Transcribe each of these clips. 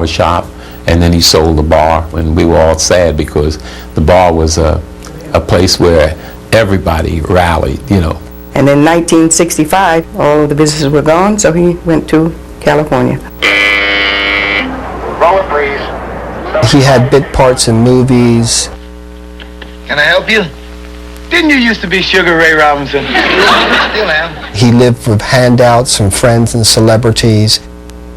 shop, and then he sold the bar, and we were all sad because the bar was a place where everybody rallied, you know. And in 1965, all of the businesses were gone, so he went to California. Roll it, please. He had bit parts in movies. Can I help you? Didn't you used to be Sugar Ray Robinson? Still am. He lived with handouts from friends and celebrities.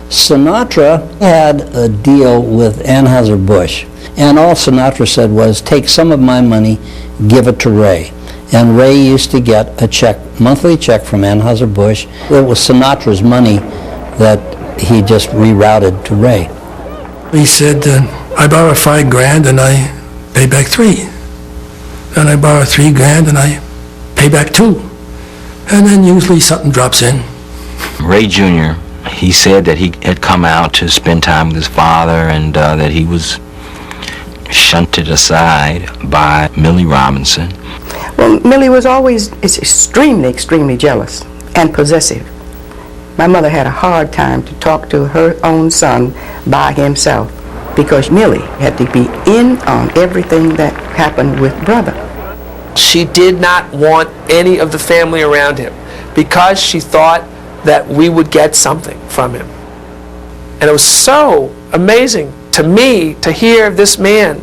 Sinatra had a deal with Anheuser-Busch, and all Sinatra said was, take some of my money, give it to Ray. And Ray used to get a check, monthly check from Anheuser-Busch. It was Sinatra's money that he just rerouted to Ray. He said, I borrow $5,000 and I pay back $3,000. Then I borrow $3,000 and I pay back $2,000. And then usually something drops in. Ray Jr., he said that he had come out to spend time with his father and that he was shunted aside by Millie Robinson. Well, Millie was always extremely, extremely jealous and possessive. My mother had a hard time to talk to her own son by himself because Millie had to be in on everything that happened with brother. She did not want any of the family around him because she thought that we would get something from him. And it was so amazing to me to hear this man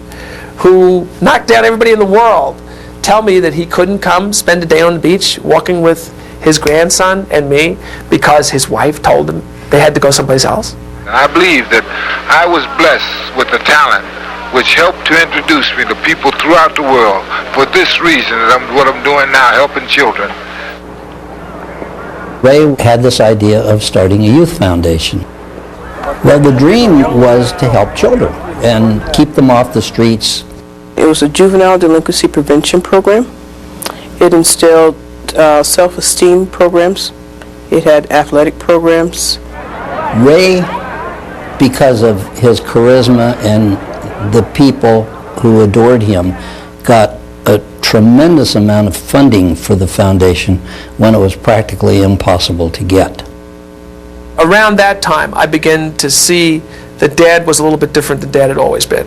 who knocked down everybody in the world tell me that he couldn't come spend a day on the beach walking with his grandson and me because his wife told him they had to go someplace else. I believe that I was blessed with a talent which helped to introduce me to people throughout the world. For this reason, what I'm doing now, helping children. Ray had this idea of starting a youth foundation. Well, the dream was to help children and keep them off the streets. It was a juvenile delinquency prevention program. It instilled self-esteem programs. It had athletic programs. Ray, because of his charisma and the people who adored him, got a tremendous amount of funding for the foundation when it was practically impossible to get. Around that time, I began to see that Dad was a little bit different than Dad had always been.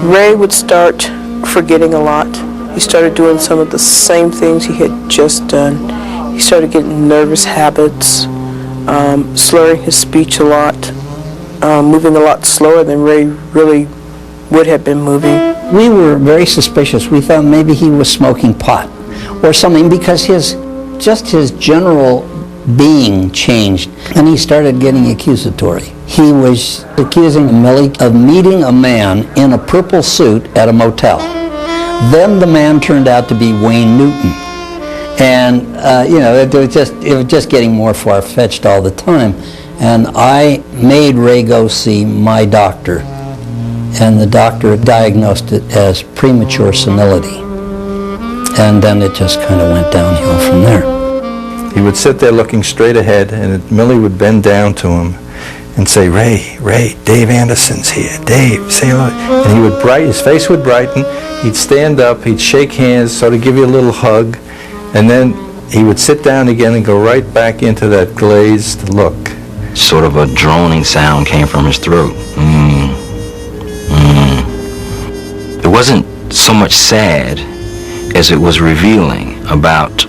Ray would start forgetting a lot. He started doing some of the same things he had just done. He started getting nervous habits, slurring his speech a lot, moving a lot slower than Ray really would have been moving. We were very suspicious. We thought maybe he was smoking pot or something because his general being changed, and he started getting accusatory. He was accusing Millie of meeting a man in a purple suit at a motel. Then the man turned out to be Wayne Newton. And, it was just getting more far-fetched all the time. And I made Ray go see my doctor, and the doctor diagnosed it as premature senility. And then it just kind of went downhill from there. He would sit there looking straight ahead, and Millie would bend down to him and say, Ray, Dave Anderson's here. Dave, say hello. And his face would brighten. He'd stand up, he'd shake hands, sort of give you a little hug, and then he would sit down again and go right back into that glazed look. Sort of a droning sound came from his throat. It wasn't so much sad as it was revealing about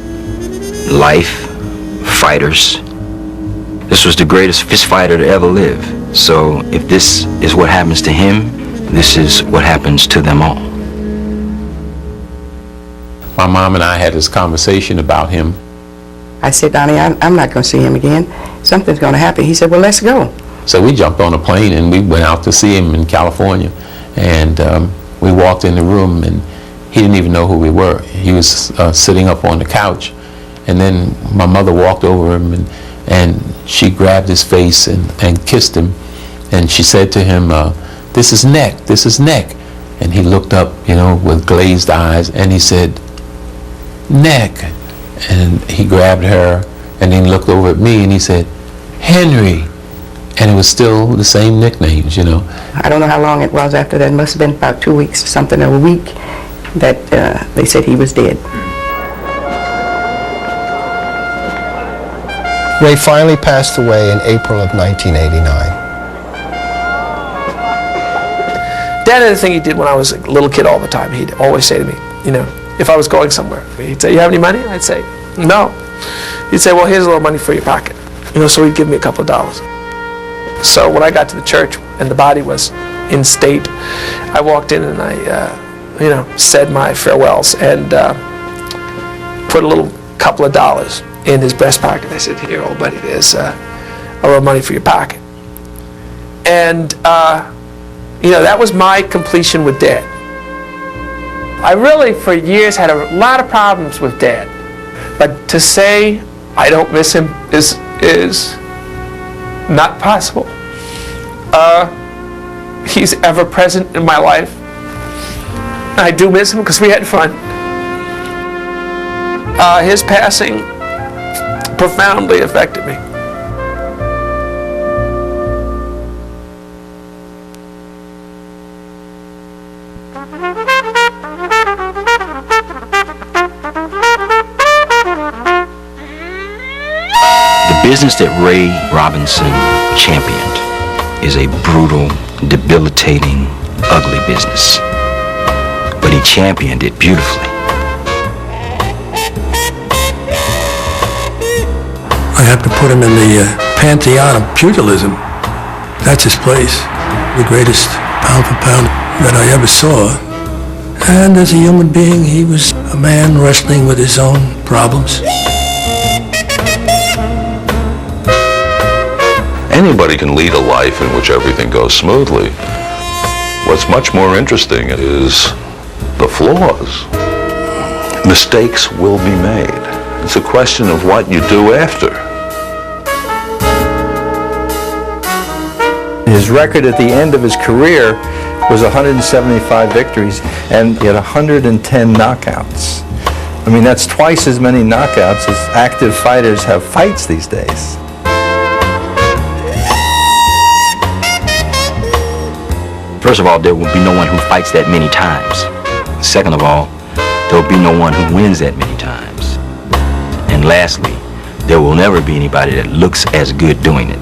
life, fighters. This was the greatest fist fighter to ever live. So if this is what happens to him, this is what happens to them all. My mom and I had this conversation about him. I said, Donnie, I'm not going to see him again. Something's going to happen. He said, well, let's go. So we jumped on a plane and we went out to see him in California. And we walked in the room and he didn't even know who we were. He was sitting up on the couch. And then my mother walked over him and she grabbed his face and kissed him. And she said to him, this is Neck, this is Neck. And he looked up, with glazed eyes, and he said, Neck. And he grabbed her and then looked over at me and he said, Henry. And it was still the same nicknames, I don't know how long it was after that. It must have been about 2 weeks or something, or a week, that they said he was dead. Ray finally passed away in April of 1989. Dad had a thing he did when I was a little kid all the time. He'd always say to me, you know, if I was going somewhere, he'd say, "You have any money?" I'd say, "No." He'd say, "Well, here's a little money for your pocket." You know, so he'd give me a couple of dollars. So when I got to the church and the body was in state, I walked in and I, you know, said my farewells and put a little couple of dollars in his breast pocket. I said, "Here, old buddy, there's a little money for your pocket." And, you know, that was my completion with Dad. I really, for years, had a lot of problems with Dad. But to say I don't miss him is not possible. He's ever present in my life. I do miss him because we had fun. His passing profoundly affected me. The business that Ray Robinson championed is a brutal, debilitating, ugly business. But he championed it beautifully. I have to put him in the pantheon of pugilism. That's his place. The greatest pound for pound that I ever saw. And as a human being, he was a man wrestling with his own problems. Anybody can lead a life in which everything goes smoothly. What's much more interesting is the flaws. Mistakes will be made. It's a question of what you do after. His record at the end of his career was 175 victories, and he had 110 knockouts. I mean, that's twice as many knockouts as active fighters have fights these days. First of all, there will be no one who fights that many times. Second of all, there will be no one who wins that many times. And lastly, there will never be anybody that looks as good doing it.